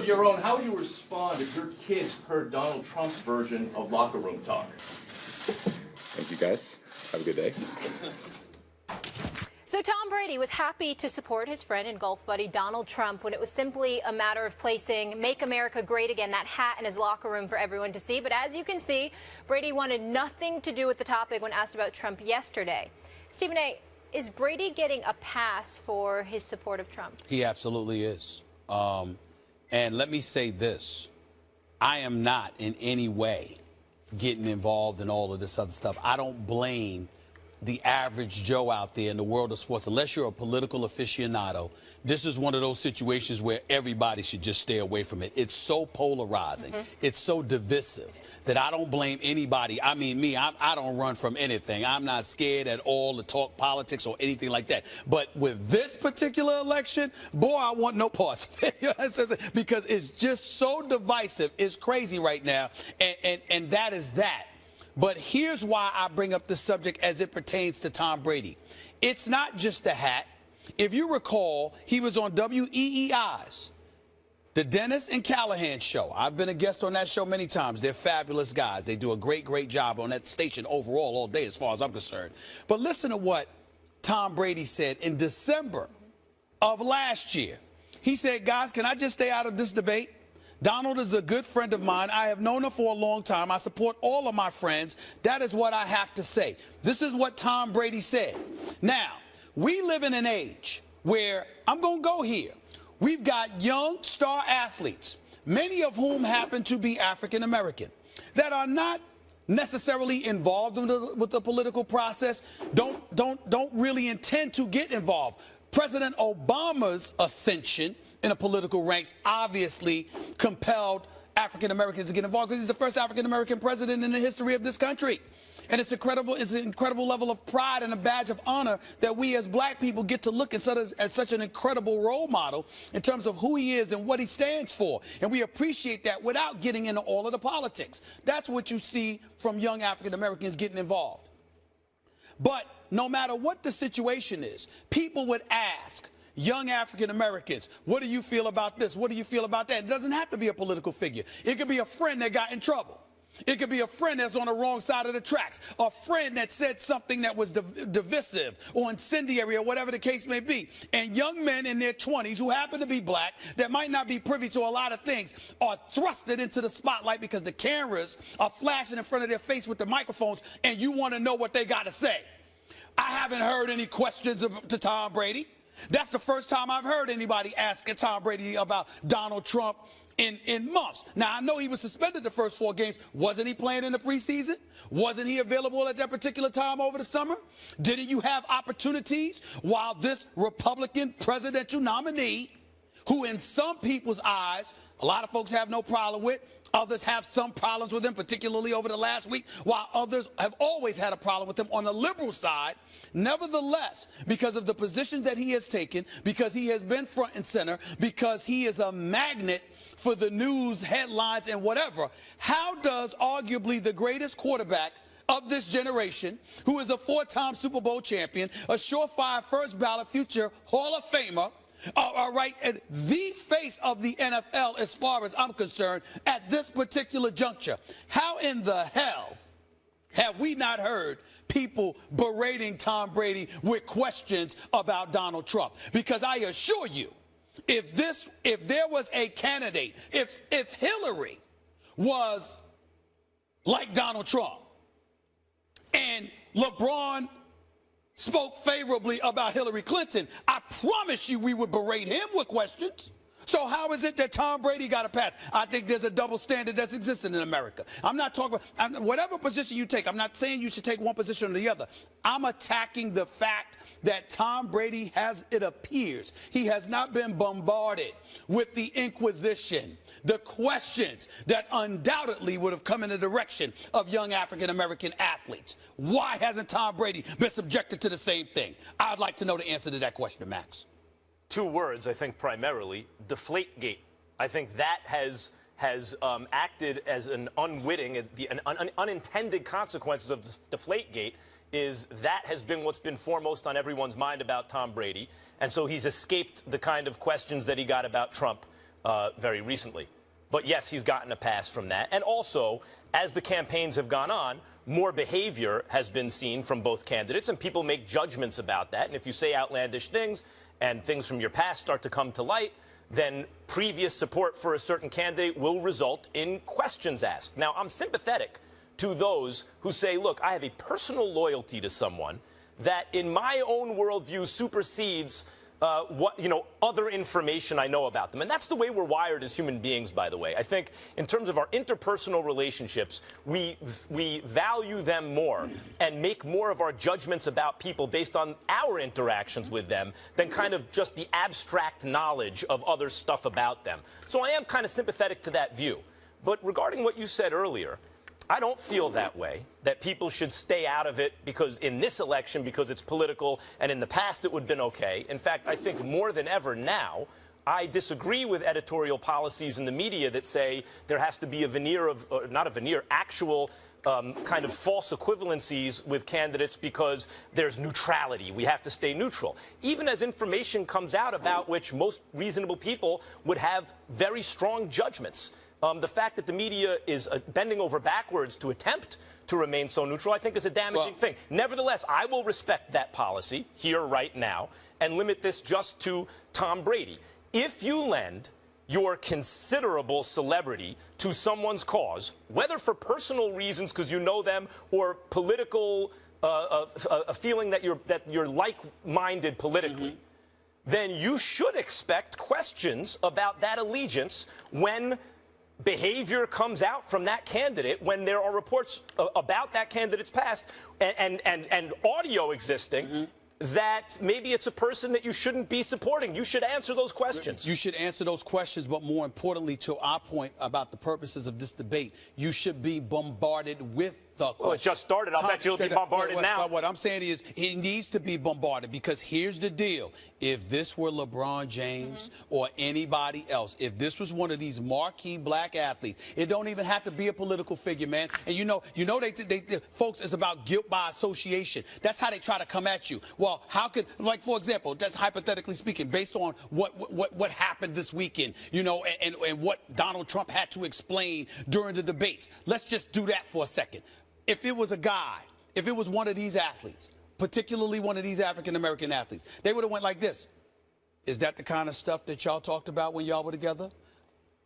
of your own, how would you respond if your kids heard Donald Trump's version of locker room talk? Thank you, guys. Have a good day. So Tom Brady was happy to support his friend and golf buddy Donald Trump when it was simply a matter of placing "Make America Great Again," that hat in his locker room for everyone to see. But as you can see, Brady wanted nothing to do with the topic when asked about Trump yesterday. Stephen A., is Brady getting a pass for his support of Trump? He absolutely is. And let me say this. I am not in any way getting involved in all of this other stuff. I don't blame the average Joe out there in the world of sports, unless you're a political aficionado. This is one of those situations where everybody should just stay away from it. It's so polarizing. It's so divisive that I don't blame anybody. I mean, me, I don't run from anything. I'm not scared at all to talk politics or anything like that. But with this particular election, boy, I want no parts of it. You know what I'm saying? Because it's just so divisive. It's crazy right now. And that is that. But here's why I bring up the subject as it pertains to Tom Brady. It's not just the hat. If you recall, he was on WEEI's, the Dennis and Callahan show. I've been a guest on that show many times. They're fabulous guys. They do a great, great job on that station overall all day as far as I'm concerned. But listen to what Tom Brady said in December of last year. He said, guys, can I just stay out of this debate? Donald is a good friend of mine. I have known him for a long time. I support all of my friends. That is what I have to say. This is what Tom Brady said. Now, we live in an age where, I'm going to go here, we've got young star athletes, many of whom happen to be African American, that are not necessarily involved with the political process, don't really intend to get involved. President Obama's ascension in the political ranks obviously compelled African Americans to get involved because he's the first African American president in the history of this country. And it's incredible. It's an incredible level of pride and a badge of honor that we as black people get to look at as such an incredible role model in terms of who he is and what he stands for. And we appreciate that without getting into all of the politics. That's what you see from young African Americans getting involved. But no matter what the situation is, people would ask young African Americans, what do you feel about this? What do you feel about that? It doesn't have to be a political figure. It could be a friend that got in trouble. It could be a friend that's on the wrong side of the tracks, a friend that said something that was divisive or incendiary or whatever the case may be. And young men in their 20s who happen to be black, that might not be privy to a lot of things, are thrusted into the spotlight because the cameras are flashing in front of their face with the microphones, and you want to know what they got to say. I haven't heard any questions to Tom Brady. That's the first time I've heard anybody asking Tom Brady about Donald Trump in months. Now, I know he was suspended the first 4 games. Wasn't he playing in the preseason? Wasn't he available at that particular time over the summer? Didn't you have opportunities while this Republican presidential nominee, who in some people's eyes, a lot of folks have no problem with, others have some problems with him, particularly over the last week, while others have always had a problem with him on the liberal side. Nevertheless, because of the positions that he has taken, because he has been front and center, because he is a magnet for the news, headlines, and whatever, how does arguably the greatest quarterback of this generation, who is a 4-time Super Bowl champion, a surefire first ballot future Hall of Famer, all right, and the face of the NFL as far as I'm concerned at this particular juncture, how in the hell have we not heard people berating Tom Brady with questions about Donald Trump? Because I assure you, if there was a candidate, if Hillary was like Donald Trump and LeBron spoke favorably about Hillary Clinton, I promise you we would berate him with questions. So how is it that Tom Brady got a pass? I think there's a double standard that's existing in America. I'm not talking about whatever position you take. I'm not saying you should take one position or the other. I'm attacking the fact that Tom Brady it appears, he has not been bombarded with the inquisition, the questions that undoubtedly would have come in the direction of young African-American athletes. Why hasn't Tom Brady been subjected to the same thing? I'd like to know the answer to that question, Max. 2 words, I think, primarily: Deflategate. I think that has acted as an unwitting, unintended consequences of Deflategate. Is that has been what's been foremost on everyone's mind about Tom Brady, and so he's escaped the kind of questions that he got about Trump very recently. But yes, he's gotten a pass from that. And also, as the campaigns have gone on, more behavior has been seen from both candidates, and people make judgments about that. And if you say outlandish things and things from your past start to come to light, then previous support for a certain candidate will result in questions asked. Now, I'm sympathetic to those who say, look, I have a personal loyalty to someone that in my own worldview supersedes other information I know about them. And that's the way we're wired as human beings, by the way. I think in terms of our interpersonal relationships, we value them more and make more of our judgments about people based on our interactions with them than kind of just the abstract knowledge of other stuff about them. So I am kind of sympathetic to that view. But regarding what you said earlier, I don't feel that way, that people should stay out of it because in this election, because it's political, and in the past it would have been okay. In fact, I think more than ever now, I disagree with editorial policies in the media that say there has to be a veneer of, not a veneer, actual kind of false equivalencies with candidates because there's neutrality. We have to stay neutral. Even as information comes out about which most reasonable people would have very strong judgments. The fact that the media is bending over backwards to attempt to remain so neutral, I think, is a damaging thing. Nevertheless, I will respect that policy here right now and limit this just to Tom Brady. If you lend your considerable celebrity to someone's cause, whether for personal reasons because you know them or political, a feeling that you're like-minded politically, then you should expect questions about that allegiance when behavior comes out from that candidate, when there are reports about that candidate's past and audio existing, that maybe it's a person that you shouldn't be supporting. You should answer those questions. You should answer those questions, but more importantly, to our point about the purposes of this debate, you should be bombarded with the questions. Well, it just started. I'll bet you'll be bombarded now. What I'm saying is he needs to be bombarded because here's the deal. If this were LeBron James or anybody else, if this was one of these marquee black athletes, it don't even have to be a political figure, man. And you know, they folks, it's about guilt by association. That's how they try to come at you. Well, how could, like, for example, that's hypothetically speaking, based on what happened this weekend, you know, and what Donald Trump had to explain during the debates. Let's just do that for a second. If it was a guy, if it was one of these athletes, particularly one of these African-American athletes, they would have went like this. Is that the kind of stuff that y'all talked about when y'all were together?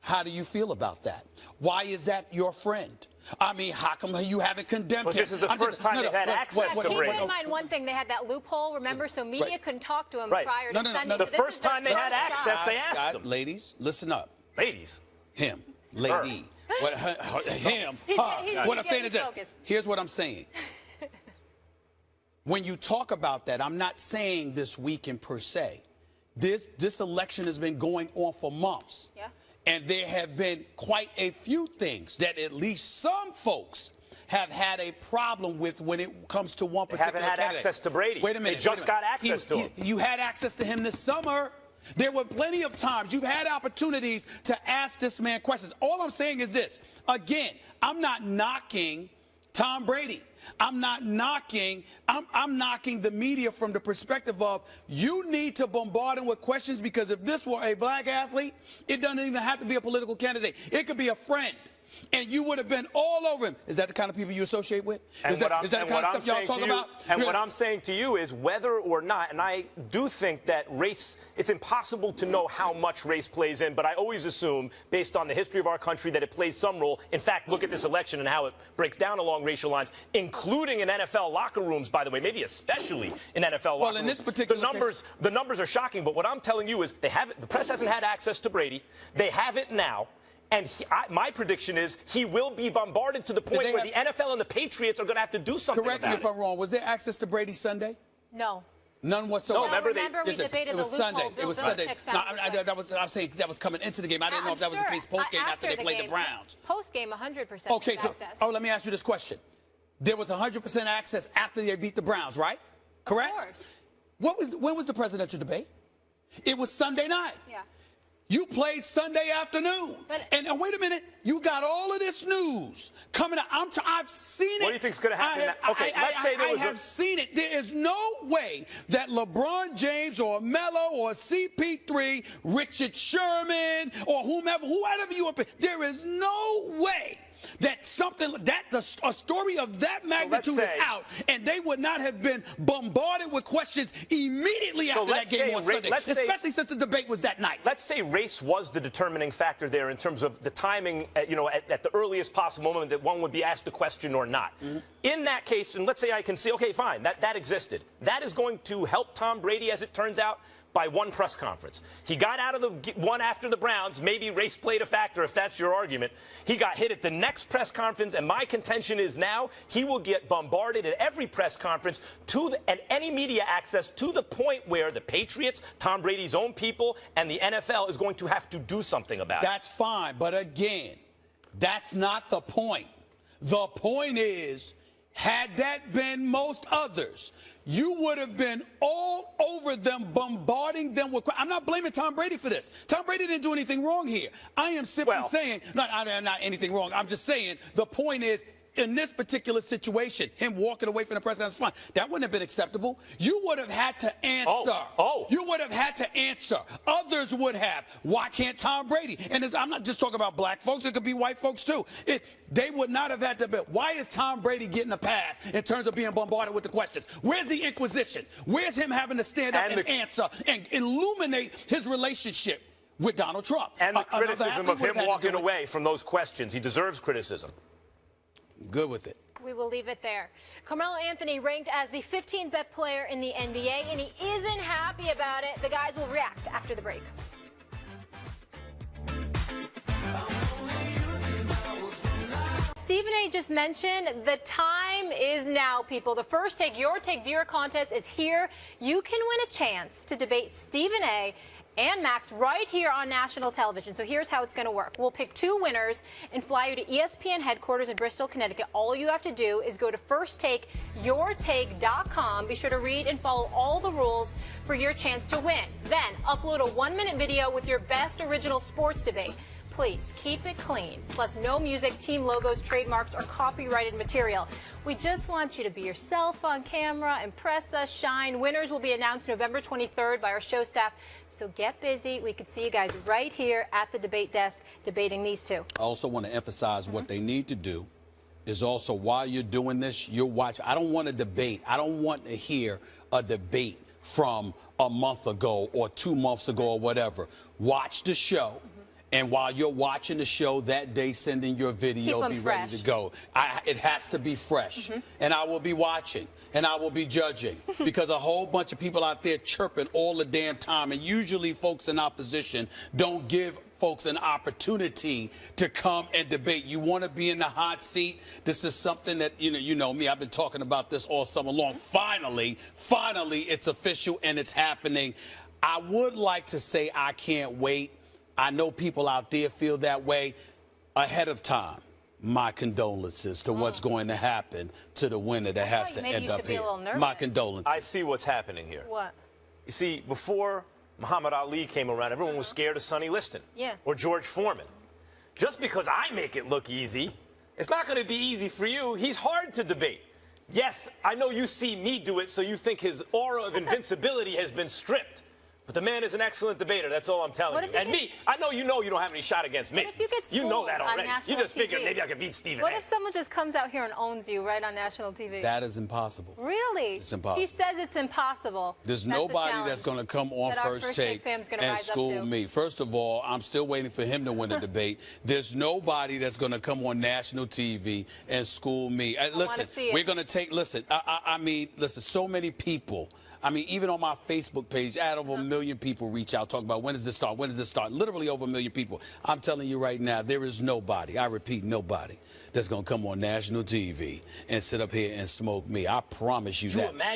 How do you feel about that? Why is that your friend? I mean, how come you haven't condemned him? This is the first time they've had access to Brady. Keep in mind one thing, they had that loophole, remember? So media couldn't talk to him prior to Sunday. The first time they had access, they asked him. Ladies, listen up. Ladies. Him. Lady. Him. What I'm saying is this. Here's what I'm saying. When you talk about that, I'm not saying this weekend per se. This election has been going on for months. Yeah. And there have been quite a few things that at least some folks have had a problem with when it comes to one particular candidate. Haven't had access to Brady. Wait a minute. They just got access to him. You had access to him this summer. There were plenty of times you've had opportunities to ask this man questions. All I'm saying is this. Again, I'm not knocking Tom Brady. I'm not knocking. I'm knocking the media from the perspective of you need to bombard him with questions because if this were a black athlete, it doesn't even have to be a political candidate. It could be a friend. And you would have been all over him. Is that the kind of people you associate with? Is that the kind of stuff y'all talk about? And what I'm saying to you is whether or not, and I do think that race, it's impossible to know how much race plays in, but I always assume, based on the history of our country, that it plays some role. In fact, look at this election and how it breaks down along racial lines, including in NFL locker rooms, by the way, maybe especially in NFL locker rooms. In this particular case, the numbers are shocking, but what I'm telling you is the press hasn't had access to Brady. They have it now. And my prediction is he will be bombarded to the point where the NFL and the Patriots are going to have to do something about it. Correct me if I'm wrong. Was there access to Brady Sunday? No. None whatsoever. No, remember we debated the loophole. Sunday. It was Sunday. I'm saying that was coming into the game. I didn't know if that was the case post-game after they played the Browns. Post-game, 100% okay, so, access. let me ask you this question. There was 100% access after they beat the Browns, right? Correct? Of course. When was the presidential debate? It was Sunday night. Yeah. You played Sunday afternoon. And wait a minute, you got all of this news coming out. I've seen it. What do you think's going to happen? I have seen it. There is no way that LeBron James or Melo or CP3, Richard Sherman or whoever you want, there is no way that a story of that magnitude is out, and they would not have been bombarded with questions immediately after that game on Sunday, especially since the debate was that night. Let's say race was the determining factor there in terms of the timing, at the earliest possible moment that one would be asked a question or not. Mm-hmm. In that case, and let's say I can see, okay, fine, that existed. That is going to help Tom Brady, as it turns out, by one press conference. He got out of the one after the Browns. Maybe race played a factor, if that's your argument. He got hit at the next press conference, and my contention is now he will get bombarded at every press conference and any media access to the point where the Patriots, Tom Brady's own people, and the NFL is going to have to do something about it. That's fine, but again, that's not the point. The point is, had that been most others, you would have been all over them, bombarding them with. I'm not blaming Tom Brady for this. Tom Brady didn't do anything wrong here. I am simply saying, not anything wrong. I'm just saying the point is, in this particular situation, him walking away from the press conference, that wouldn't have been acceptable. You would have had to answer. You would have had to answer. Others would have. Why can't Tom Brady? And I'm not just talking about black folks. It could be white folks, too. They would not have had to be. Why is Tom Brady getting a pass in terms of being bombarded with the questions? Where's the Inquisition? Where's him having to stand up and answer and illuminate his relationship with Donald Trump? And the criticism of him walking away from those questions. He deserves criticism. Good with it. We will leave it there. Carmelo Anthony ranked as the 15th best player in the NBA, and he isn't happy about it. The guys will react after the break. Stephen A. just mentioned the time is now, people. The First Take, Your Take viewer contest is here. You can win a chance to debate Stephen A. and Max right here on national television. So here's how it's going to work. We'll pick two winners and fly you to ESPN headquarters in Bristol, Connecticut. All you have to do is go to firsttakeyourtake.com. Be sure to read and follow all the rules for your chance to win. Then upload a 1-minute video with your best original sports debate. Please keep it clean. Plus, no music, team logos, trademarks, or copyrighted material. We just want you to be yourself on camera, impress us, shine. Winners will be announced November 23rd by our show staff. So get busy. We could see you guys right here at the debate desk debating these two. I also want to emphasize what they need to do is also, while you're doing this, you're watching. I don't want a debate. I don't want to hear a debate from a month ago or 2 months ago or whatever. Watch the show. And while you're watching the show that day, send in your video, be ready to go. It has to be fresh. And I will be watching, and I will be judging, because a whole bunch of people out there chirping all the damn time. And usually folks in opposition don't give folks an opportunity to come and debate. You want to be in the hot seat. This is something that, you know me, I've been talking about this all summer long. Finally, it's official and it's happening. I would like to say I can't wait. I know people out there feel that way. Ahead of time, my condolences to what's going to happen to the winner that has to end up here. My condolences. I see what's happening here. What? You see, before Muhammad Ali came around, everyone was scared of Sonny Liston or George Foreman. Just because I make it look easy, it's not going to be easy for you. He's hard to debate. Yes, I know you see me do it, so you think his aura of invincibility has been stripped. But the man is an excellent debater. That's all I'm telling you. And me, I know you don't have any shot against me. What if you get you know that already. You just TV? figured maybe I could beat Stephen What A. if someone just comes out here and owns you right on national TV? That is impossible. Really? It's impossible. He says it's impossible. There's nobody that's going to come on First Take and school me. First of all, I'm still waiting for him to win the debate. There's nobody that's going to come on national TV and school me. Listen, we're going to take, listen, I mean, listen, so many people. I mean, even on my Facebook page, I had over 1 million people reach out, talk about when does this start? When does this start? Literally over 1 million people. I'm telling you right now, there is nobody, I repeat, nobody that's going to come on national TV and sit up here and smoke me. I promise you that.